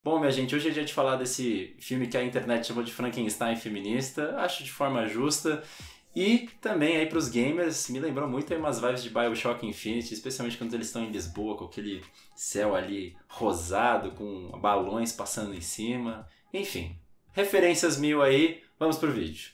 Bom, minha gente, hoje é dia de falar desse filme que a internet chamou de Frankenstein feminista, acho de forma justa. E também aí pros gamers, me lembrou muito aí umas vibes de BioShock Infinite, especialmente quando eles estão em Lisboa, com aquele céu ali rosado, com balões passando em cima. Enfim, referências mil aí, vamos pro vídeo.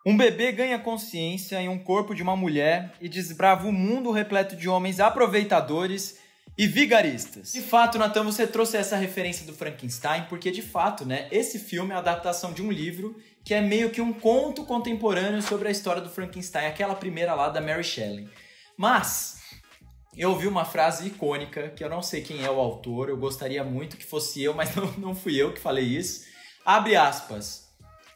Um bebê ganha consciência em um corpo de uma mulher e desbrava o mundo repleto de homens aproveitadores e vigaristas. De fato, Natan, você trouxe essa referência do Frankenstein porque, de fato, né, esse filme é a adaptação de um livro que é meio que um conto contemporâneo sobre a história do Frankenstein, aquela primeira lá da Mary Shelley. Mas eu ouvi uma frase icônica, que eu não sei quem é o autor, eu gostaria muito que fosse eu, mas não fui eu que falei isso. Abre aspas.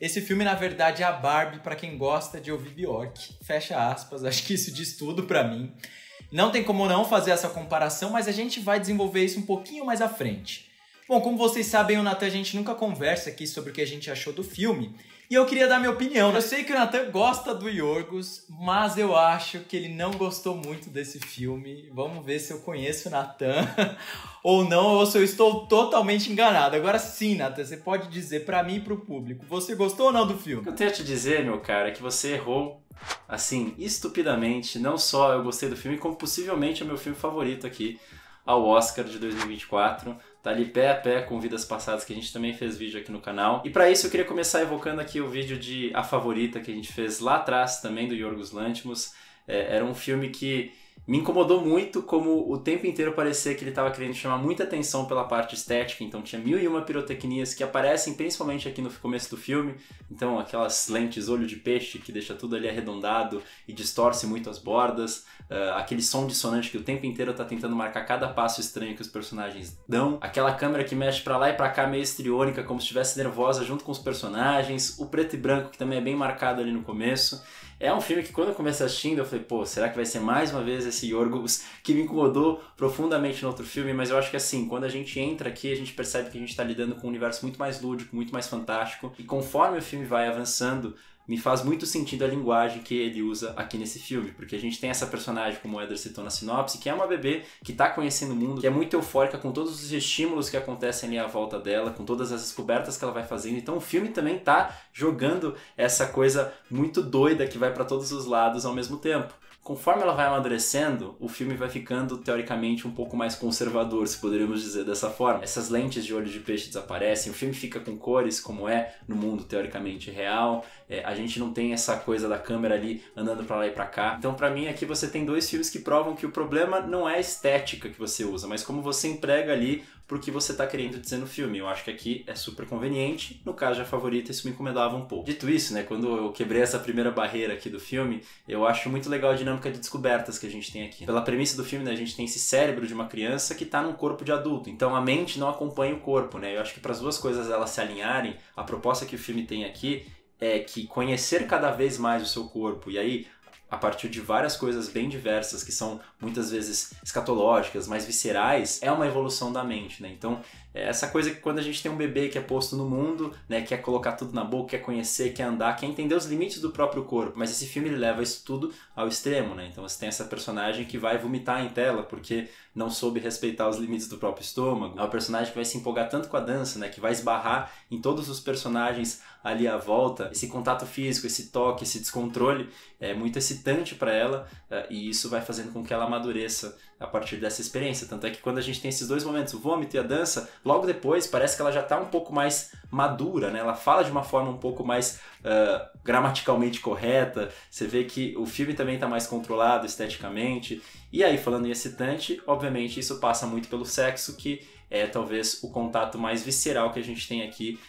Esse filme, na verdade, é a Barbie para quem gosta de ouvir Bjork. Fecha aspas, acho que isso diz tudo pra mim. Não tem como não fazer essa comparação, mas a gente vai desenvolver isso um pouquinho mais à frente. Bom, como vocês sabem, o Natan, a gente nunca conversa aqui sobre o que a gente achou do filme. E eu queria dar minha opinião. Eu sei que o Natan gosta do Yorgos, mas eu acho que ele não gostou muito desse filme. Vamos ver se eu conheço o Natan ou não, ou se eu estou totalmente enganado. Agora sim, Natan, você pode dizer pra mim e pro público, você gostou ou não do filme? O que eu tenho a te dizer, meu cara, é que você errou, assim, estupidamente. Não só eu gostei do filme, como possivelmente é o meu filme favorito aqui ao Oscar de 2024. Tá ali pé a pé com Vidas Passadas, que a gente também fez vídeo aqui no canal. E pra isso eu queria começar evocando aqui o vídeo de A Favorita, que a gente fez lá atrás também, do Yorgos Lanthimos. Era um filme que me incomodou muito, como o tempo inteiro parecia que ele estava querendo chamar muita atenção pela parte estética, então tinha 1001 pirotecnias que aparecem principalmente aqui no começo do filme, então aquelas lentes olho de peixe que deixa tudo ali arredondado e distorce muito as bordas, aquele som dissonante que o tempo inteiro tá tentando marcar cada passo estranho que os personagens dão, aquela câmera que mexe pra lá e pra cá meio estriônica, como se estivesse nervosa junto com os personagens, o preto e branco que também é bem marcado ali no começo. É um filme que quando eu comecei assistindo eu falei, pô, será que vai ser mais uma vez esse Yorgos que me incomodou profundamente no outro filme? Mas eu acho que assim, quando a gente entra aqui, a gente percebe que a gente tá lidando com um universo muito mais lúdico, muito mais fantástico. E conforme o filme vai avançando, me faz muito sentido a linguagem que ele usa aqui nesse filme, porque a gente tem essa personagem, como o Eder citou na sinopse, que é uma bebê que tá conhecendo o mundo, que é muito eufórica com todos os estímulos que acontecem ali à volta dela, com todas as descobertas que ela vai fazendo. Então o filme também tá jogando essa coisa muito doida que vai para todos os lados ao mesmo tempo. Conforme ela vai amadurecendo, o filme vai ficando, teoricamente, um pouco mais conservador, se poderíamos dizer dessa forma. Essas lentes de olho de peixe desaparecem, o filme fica com cores, como é no mundo teoricamente real. A gente não tem essa coisa da câmera ali andando pra lá e pra cá. Então, pra mim, aqui você tem dois filmes que provam que o problema não é a estética que você usa, mas como você emprega ali pro que você tá querendo dizer no filme. Eu acho que aqui é super conveniente. No caso de A Favorita, isso me incomodava um pouco. Dito isso, né, quando eu quebrei essa primeira barreira aqui do filme, eu acho muito legal a dinâmica de descobertas que a gente tem aqui. Pela premissa do filme, né, a gente tem esse cérebro de uma criança que tá num corpo de adulto. Então a mente não acompanha o corpo, né? Eu acho que para as duas coisas elas se alinharem, a proposta que o filme tem aqui é que conhecer cada vez mais o seu corpo, e aí a partir de várias coisas bem diversas, que são muitas vezes escatológicas, mais viscerais, é uma evolução da mente, né? Então, essa coisa que quando a gente tem um bebê que é posto no mundo, né, quer colocar tudo na boca, quer conhecer, quer andar, quer entender os limites do próprio corpo, mas esse filme ele leva isso tudo ao extremo, né? Então você tem essa personagem que vai vomitar em tela porque não soube respeitar os limites do próprio estômago. É uma personagem que vai se empolgar tanto com a dança, né, que vai esbarrar em todos os personagens ali à volta. Esse contato físico, esse toque, esse descontrole é muito excitante para ela, e isso vai fazendo com que ela amadureça a partir dessa experiência. Tanto é que quando a gente tem esses dois momentos, o vômito e a dança, logo depois parece que ela já está um pouco mais madura, né? Ela fala de uma forma um pouco mais gramaticalmente correta. Você vê que o filme também está mais controlado esteticamente. E aí, falando em excitante, obviamente isso passa muito pelo sexo, que é talvez o contato mais visceral que a gente tem aqui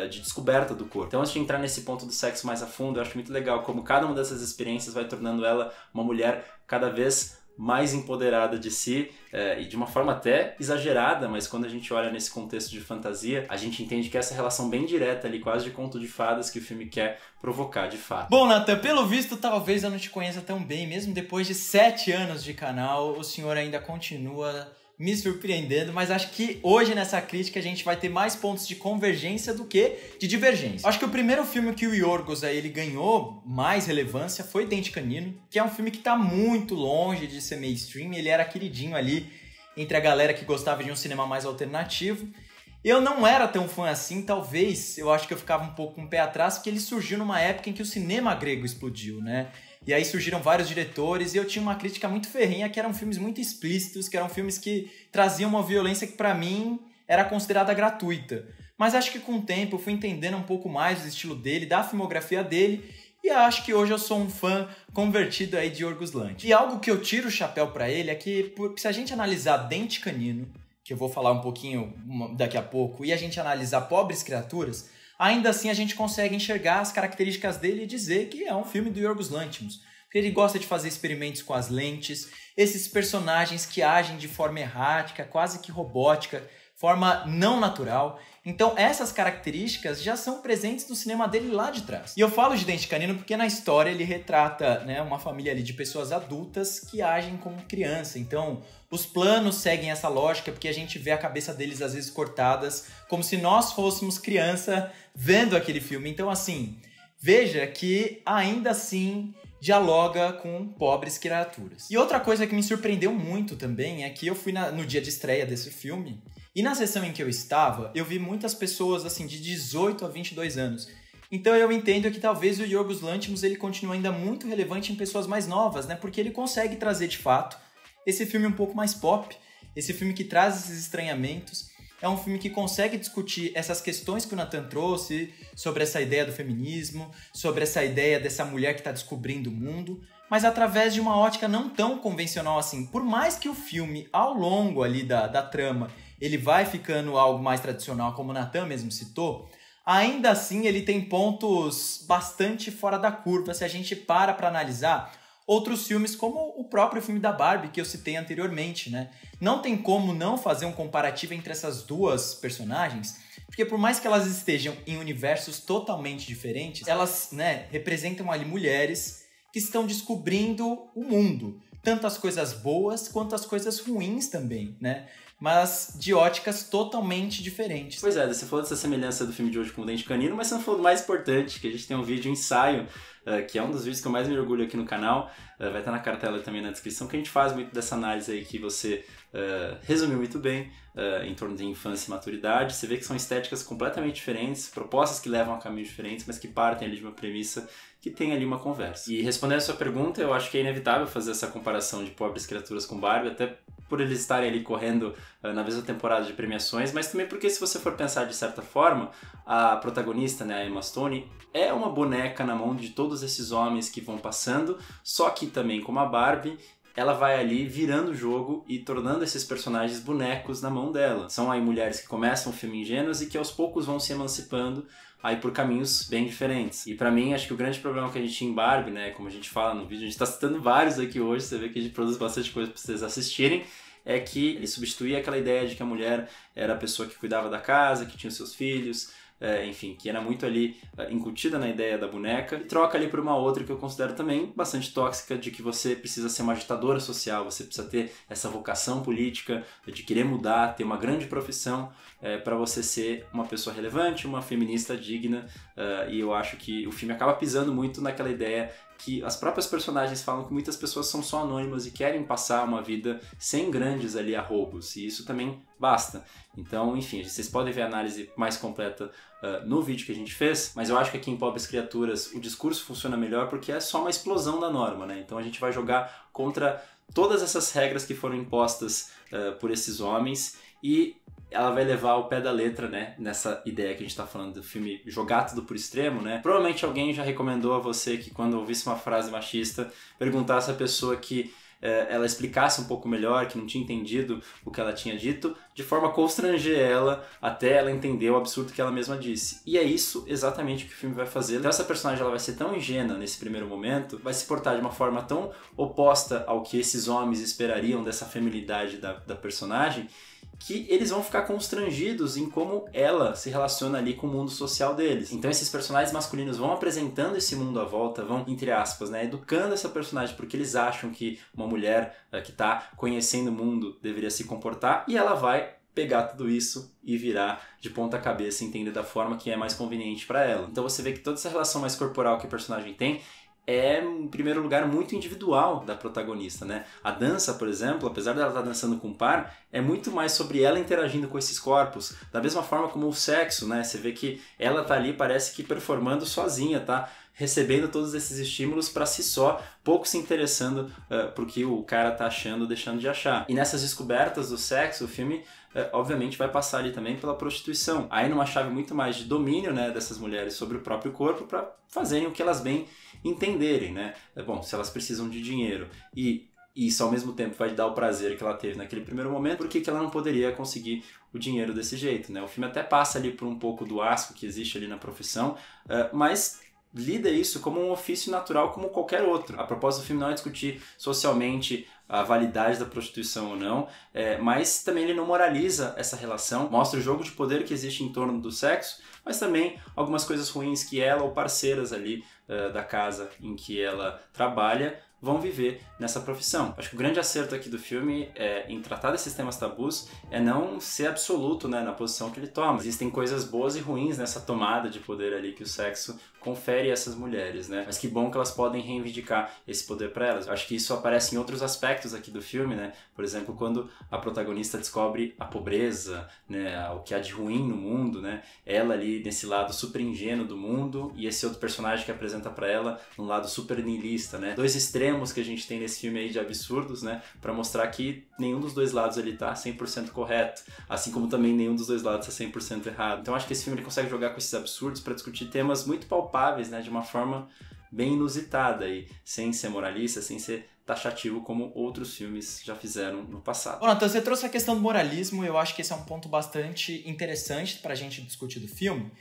de descoberta do corpo. Então, antes de entrar nesse ponto do sexo mais a fundo, eu acho muito legal como cada uma dessas experiências vai tornando ela uma mulher cada vez mais empoderada de si, e de uma forma até exagerada, mas quando a gente olha nesse contexto de fantasia, a gente entende que essa relação bem direta ali, quase de conto de fadas, que o filme quer provocar de fato. Bom, Natan, pelo visto, talvez eu não te conheça tão bem, mesmo depois de 7 anos de canal, o senhor ainda continua me surpreendendo, mas acho que hoje nessa crítica a gente vai ter mais pontos de convergência do que de divergência. Acho que o primeiro filme que o Yorgos aí, ele ganhou mais relevância foi Dente Canino, que é um filme que tá muito longe de ser mainstream, ele era queridinho ali entre a galera que gostava de um cinema mais alternativo. Eu não era tão fã assim, talvez, eu acho que eu ficava um pouco com o pé atrás, porque ele surgiu numa época em que o cinema grego explodiu, né? E aí surgiram vários diretores e eu tinha uma crítica muito ferrenha, que eram filmes muito explícitos, que eram filmes que traziam uma violência que pra mim era considerada gratuita. Mas acho que com o tempo eu fui entendendo um pouco mais do estilo dele, da filmografia dele, e acho que hoje eu sou um fã convertido aí de Yorgos Lanthimos. E algo que eu tiro o chapéu pra ele é que, se a gente analisar Dente Canino, que eu vou falar um pouquinho daqui a pouco, e a gente analisar Pobres Criaturas, ainda assim a gente consegue enxergar as características dele e dizer que é um filme do Yorgos Lanthimos. Porque ele gosta de fazer experimentos com as lentes, esses personagens que agem de forma errática, quase que robótica, forma não natural. Então essas características já são presentes no cinema dele lá de trás. E eu falo de Dente Canino porque na história ele retrata, né, uma família ali de pessoas adultas que agem como criança. Então os planos seguem essa lógica porque a gente vê a cabeça deles às vezes cortadas, como se nós fôssemos criança vendo aquele filme. Então assim, veja que ainda assim dialoga com Pobres Criaturas. E outra coisa que me surpreendeu muito também é que eu fui no dia de estreia desse filme e na sessão em que eu estava, eu vi muitas pessoas assim de 18 a 22 anos. Então eu entendo que talvez o Yorgos Lanthimos ele continue ainda muito relevante em pessoas mais novas, né? Porque ele consegue trazer de fato esse filme um pouco mais pop, esse filme que traz esses estranhamentos. É um filme que consegue discutir essas questões que o Nathan trouxe sobre essa ideia do feminismo, sobre essa ideia dessa mulher que está descobrindo o mundo, mas através de uma ótica não tão convencional assim. Por mais que o filme, ao longo ali da trama, ele vai ficando algo mais tradicional, como o Nathan mesmo citou, ainda assim ele tem pontos bastante fora da curva se a gente para analisar outros filmes como o próprio filme da Barbie que eu citei anteriormente, né? Não tem como não fazer um comparativo entre essas duas personagens, porque por mais que elas estejam em universos totalmente diferentes, elas, né, representam ali mulheres que estão descobrindo o mundo, tanto as coisas boas quanto as coisas ruins também, né? Mas de óticas totalmente diferentes. Pois é, você falou dessa semelhança do filme de hoje com o Dente Canino, mas você não falou do mais importante, que a gente tem um vídeo ensaio, que é um dos vídeos que eu mais me orgulho aqui no canal, vai estar na cartela também na descrição, que a gente faz muito dessa análise aí que você resumiu muito bem, em torno de infância e maturidade. Você vê que são estéticas completamente diferentes, propostas que levam a caminhos diferentes, mas que partem ali de uma premissa que tem ali uma conversa. E respondendo a sua pergunta, eu acho que é inevitável fazer essa comparação de Pobres Criaturas com Barbie, até por eles estarem ali correndo na mesma temporada de premiações, mas também porque, se você for pensar de certa forma, a protagonista, né, a Emma Stone, é uma boneca na mão de todos esses homens que vão passando, só que também, como a Barbie, ela vai ali virando o jogo e tornando esses personagens bonecos na mão dela. São aí mulheres que começam o filme ingênuas e que aos poucos vão se emancipando aí por caminhos bem diferentes. E pra mim, acho que o grande problema que a gente tinha em Barbie, né, como a gente fala no vídeo, a gente tá citando vários aqui hoje, você vê que a gente produz bastante coisa pra vocês assistirem, é que ele substituía aquela ideia de que a mulher era a pessoa que cuidava da casa, que tinha os seus filhos, enfim, que era muito ali incutida na ideia da boneca, e troca ali por uma outra que eu considero também bastante tóxica, de que você precisa ser uma agitadora social, você precisa ter essa vocação política, de querer mudar, ter uma grande profissão para você ser uma pessoa relevante, uma feminista digna, e eu acho que o filme acaba pisando muito naquela ideia que as próprias personagens falam que muitas pessoas são só anônimas e querem passar uma vida sem grandes ali arroubos, e isso também basta. Então, enfim, vocês podem ver a análise mais completa no vídeo que a gente fez, mas eu acho que aqui em Pobres Criaturas o discurso funciona melhor porque é só uma explosão da norma, né? Então a gente vai jogar contra todas essas regras que foram impostas por esses homens, e ela vai levar ao pé da letra, né, nessa ideia que a gente tá falando do filme jogar tudo por extremo, né? Provavelmente alguém já recomendou a você que quando ouvisse uma frase machista, perguntasse à pessoa que ela explicasse um pouco melhor, que não tinha entendido o que ela tinha dito, de forma a constranger ela até ela entender o absurdo que ela mesma disse. E é isso exatamente que o filme vai fazer. Então essa personagem ela vai ser tão ingênua nesse primeiro momento, vai se portar de uma forma tão oposta ao que esses homens esperariam dessa feminilidade da personagem, que eles vão ficar constrangidos em como ela se relaciona ali com o mundo social deles. Então esses personagens masculinos vão apresentando esse mundo à volta, vão, entre aspas, né, educando essa personagem porque eles acham que uma mulher que está conhecendo o mundo deveria se comportar, e ela vai pegar tudo isso e virar de ponta cabeça e entender da forma que é mais conveniente para ela. Então você vê que toda essa relação mais corporal que o personagem tem é, em primeiro lugar, muito individual da protagonista, né? A dança, por exemplo, apesar dela estar dançando com um par, é muito mais sobre ela interagindo com esses corpos, da mesma forma como o sexo, né? Você vê que ela tá ali, parece que performando sozinha, tá? Recebendo todos esses estímulos para si só, pouco se interessando por que o cara tá achando ou deixando de achar. E nessas descobertas do sexo, o filme obviamente vai passar ali também pela prostituição. Aí numa chave muito mais de domínio, né, dessas mulheres sobre o próprio corpo para fazerem o que elas bem entenderem, né? Bom, se elas precisam de dinheiro e isso ao mesmo tempo vai dar o prazer que ela teve naquele primeiro momento, por que ela não poderia conseguir o dinheiro desse jeito, né? O filme até passa ali por um pouco do asco que existe ali na profissão, mas lida isso como um ofício natural como qualquer outro. A propósito do filme não é discutir socialmente a validade da prostituição ou não, mas também ele não moraliza essa relação, mostra o jogo de poder que existe em torno do sexo, mas também algumas coisas ruins que ela ou parceiras ali da casa em que ela trabalha vão viver nessa profissão. Acho que o grande acerto aqui do filme em tratar desses temas tabus é não ser absoluto, né, na posição que ele toma. Existem coisas boas e ruins nessa tomada de poder ali que o sexo confere a essas mulheres, né? Mas que bom que elas podem reivindicar esse poder para elas. Eu acho que isso aparece em outros aspectos aqui do filme, né? Por exemplo, quando a protagonista descobre a pobreza, né, o que há de ruim no mundo, né? Ela ali nesse lado super ingênuo do mundo e esse outro personagem que apresenta para ela um lado super niilista, né? Dois extremos que a gente tem nesse filme aí de absurdos, né? Para mostrar que nenhum dos dois lados ali tá 100% correto, assim como também nenhum dos dois lados tá 100% errado. Então acho que esse filme ele consegue jogar com esses absurdos para discutir temas muito palpáveis, né? De uma forma bem inusitada e sem ser moralista, sem ser taxativo como outros filmes já fizeram no passado. Bom, Nathan, você trouxe a questão do moralismo, eu acho que esse é um ponto bastante interessante pra gente discutir do filme,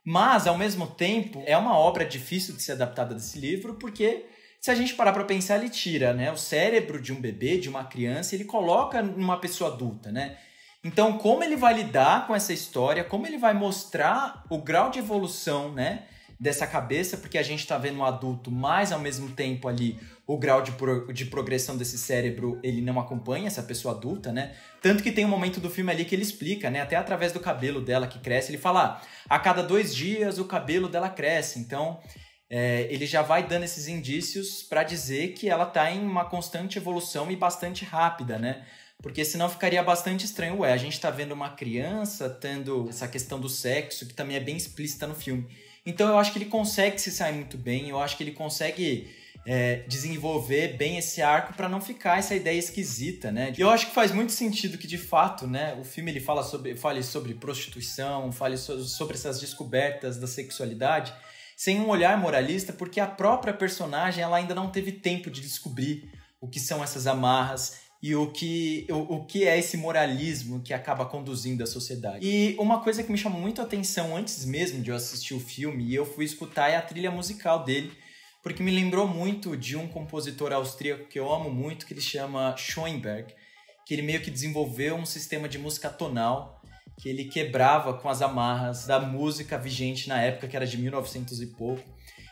mas ao mesmo tempo é uma obra difícil de ser adaptada desse livro, porque se a gente parar para pensar, ele tira, né, o cérebro de um bebê, de uma criança, e ele coloca numa pessoa adulta, né? Então, como ele vai lidar com essa história, como ele vai mostrar o grau de evolução, né, dessa cabeça, porque a gente está vendo um adulto, mas ao mesmo tempo ali o grau de progressão desse cérebro, ele não acompanha essa pessoa adulta, né? Tanto que tem um momento do filme ali que ele explica, né, até através do cabelo dela que cresce, ele fala, a cada 2 dias o cabelo dela cresce, então ele já vai dando esses indícios para dizer que ela está em uma constante evolução e bastante rápida, né? Porque senão ficaria bastante estranho. A gente está vendo uma criança tendo essa questão do sexo, que também é bem explícita no filme. Então eu acho que ele consegue se sair muito bem, eu acho que ele consegue desenvolver bem esse arco para não ficar essa ideia esquisita, né? E eu acho que faz muito sentido que, de fato, né, o filme ele fale sobre prostituição, fale sobre essas descobertas da sexualidade, sem um olhar moralista, porque a própria personagem ela ainda não teve tempo de descobrir o que são essas amarras e o que é esse moralismo que acaba conduzindo a sociedade. E uma coisa que me chamou muito a atenção antes mesmo de eu assistir o filme, e eu fui escutar, é a trilha musical dele, porque me lembrou muito de um compositor austríaco que eu amo muito, que ele chama Schoenberg, que ele meio que desenvolveu um sistema de música tonal que ele quebrava com as amarras da música vigente na época, que era de 1900 e pouco.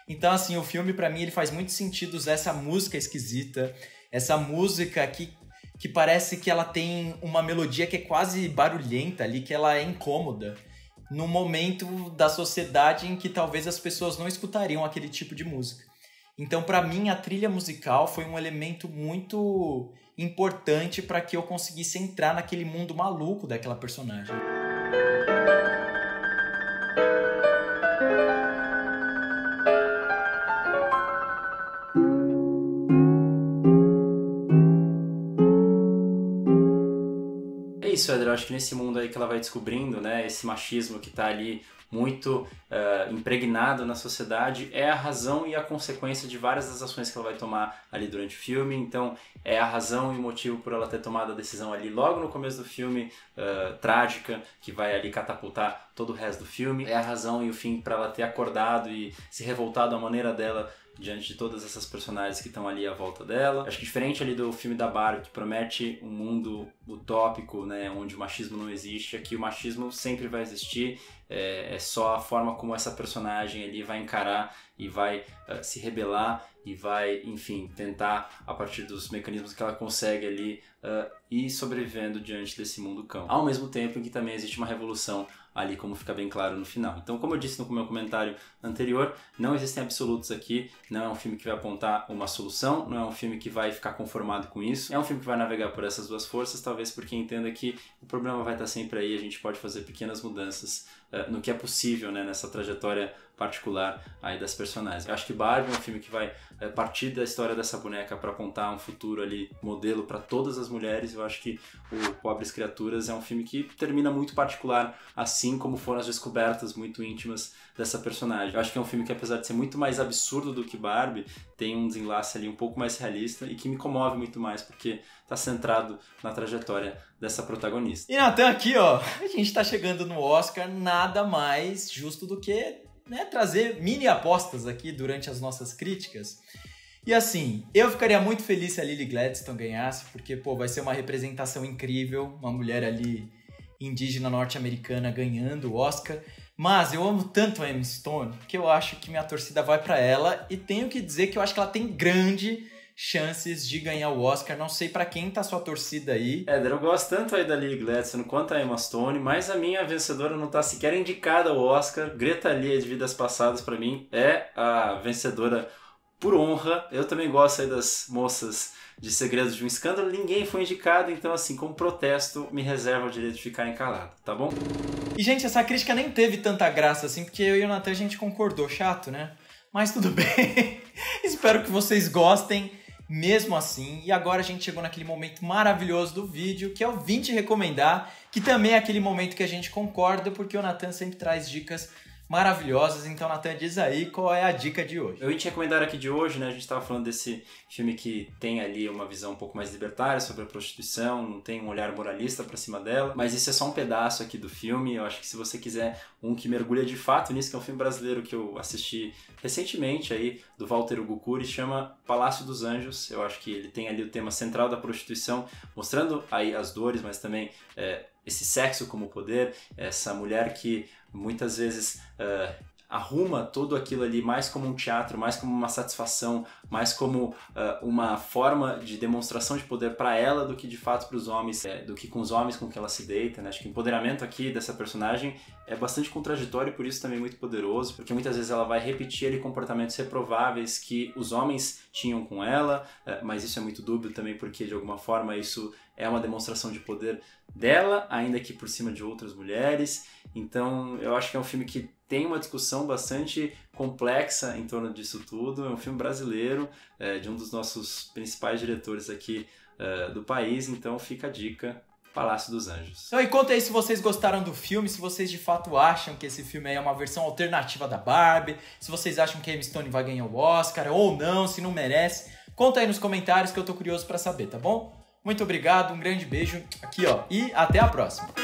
Então, assim, o filme, pra mim, ele faz muito sentido usar essa música esquisita, essa música que parece que ela tem uma melodia que é quase barulhenta ali, que ela é incômoda, num momento da sociedade em que talvez as pessoas não escutariam aquele tipo de música. Então, pra mim, a trilha musical foi um elemento muito importante para que eu conseguisse entrar naquele mundo maluco daquela personagem. É isso, Éder, eu acho que nesse mundo aí que ela vai descobrindo, né, esse machismo que tá ali muito impregnado na sociedade, é a razão e a consequência de várias das ações que ela vai tomar ali durante o filme. Então é a razão e o motivo por ela ter tomado a decisão ali logo no começo do filme, trágica, que vai ali catapultar todo o resto do filme. É a razão e o fim para ela ter acordado e se revoltado à maneira dela diante de todas essas personagens que estão ali à volta dela. Acho que diferente ali do filme da Barbie, que promete um mundo utópico, né, onde o machismo não existe, aqui o machismo sempre vai existir, é só a forma como essa personagem ali vai encarar e vai se rebelar e vai, enfim, tentar, a partir dos mecanismos que ela consegue ali, ir sobrevivendo diante desse mundo cão. Ao mesmo tempo em que também existe uma revolução ali, como fica bem claro no final. Então, como eu disse no meu comentário anterior, não existem absolutos aqui, não é um filme que vai apontar uma solução, não é um filme que vai ficar conformado com isso, é um filme que vai navegar por essas duas forças, talvez porque entenda que o problema vai estar sempre aí, a gente pode fazer pequenas mudanças no que é possível, né, nessa trajetória particular aí das personagens. Eu acho que Barbie é um filme que vai partir da história dessa boneca para apontar um futuro ali, modelo para todas as mulheres. Eu acho que o Pobres Criaturas é um filme que termina muito particular, assim como foram as descobertas muito íntimas dessa personagem. Eu acho que é um filme que, apesar de ser muito mais absurdo do que Barbie, tem um desenlace ali um pouco mais realista e que me comove muito mais, porque está centrado na trajetória dessa protagonista. E Nathan, aqui ó, a gente está chegando no Oscar, nada mais justo do que trazer mini apostas aqui durante as nossas críticas. E assim, eu ficaria muito feliz se a Lily Gladstone ganhasse, porque pô, vai ser uma representação incrível, uma mulher ali indígena norte-americana ganhando o Oscar. Mas eu amo tanto a Emma Stone que eu acho que minha torcida vai para ela, e tenho que dizer que eu acho que ela tem grande chances de ganhar o Oscar. Não sei pra quem tá sua torcida aí. Éder, eu gosto tanto aí da Lily Gladstone quanto a Emma Stone, mas a minha vencedora não tá sequer indicada ao Oscar. Greta Lee de Vidas Passadas, pra mim, é a vencedora por honra. Eu também gosto aí das moças de Segredos de um Escândalo. Ninguém foi indicado, então assim, como protesto, me reservo o direito de ficar encalado, tá bom? E gente, essa crítica nem teve tanta graça assim, porque eu e o Nathan a gente concordou, chato, né? Mas tudo bem. Espero que vocês gostem mesmo assim. E agora a gente chegou naquele momento maravilhoso do vídeo, que é o Vim Te Recomendar, que também é aquele momento que a gente concorda, porque o Nathan sempre traz dicas maravilhosas. Então, Nathan, diz aí qual é a dica de hoje. Eu ia te recomendar aqui de hoje, né? A gente estava falando desse filme que tem ali uma visão um pouco mais libertária sobre a prostituição, não tem um olhar moralista pra cima dela, mas isso é só um pedaço aqui do filme. Eu acho que se você quiser um que mergulha de fato nisso, que é um filme brasileiro que eu assisti recentemente aí, do Walter Hugo Cury, chama Palácio dos Anjos. Eu acho que ele tem ali o tema central da prostituição, mostrando aí as dores, mas também esse sexo como poder, essa mulher que muitas vezes arruma tudo aquilo ali mais como um teatro, mais como uma satisfação, mais como uma forma de demonstração de poder para ela do que de fato para os homens, do que com os homens com que ela se deita, né? Acho que o empoderamento aqui dessa personagem é bastante contraditório e por isso também muito poderoso, porque muitas vezes ela vai repetir ali comportamentos reprováveis que os homens tinham com ela, mas isso é muito dúbio também porque de alguma forma isso é uma demonstração de poder dela, ainda que por cima de outras mulheres. Então eu acho que é um filme que tem uma discussão bastante complexa em torno disso tudo. É um filme brasileiro, de um dos nossos principais diretores aqui do país, então fica a dica, Palácio dos Anjos. Então, e conta aí se vocês gostaram do filme, se vocês de fato acham que esse filme aí é uma versão alternativa da Barbie, se vocês acham que a Emma Stone vai ganhar o Oscar ou não, se não merece. Conta aí nos comentários que eu tô curioso pra saber, tá bom? Muito obrigado, um grande beijo aqui, ó, e até a próxima!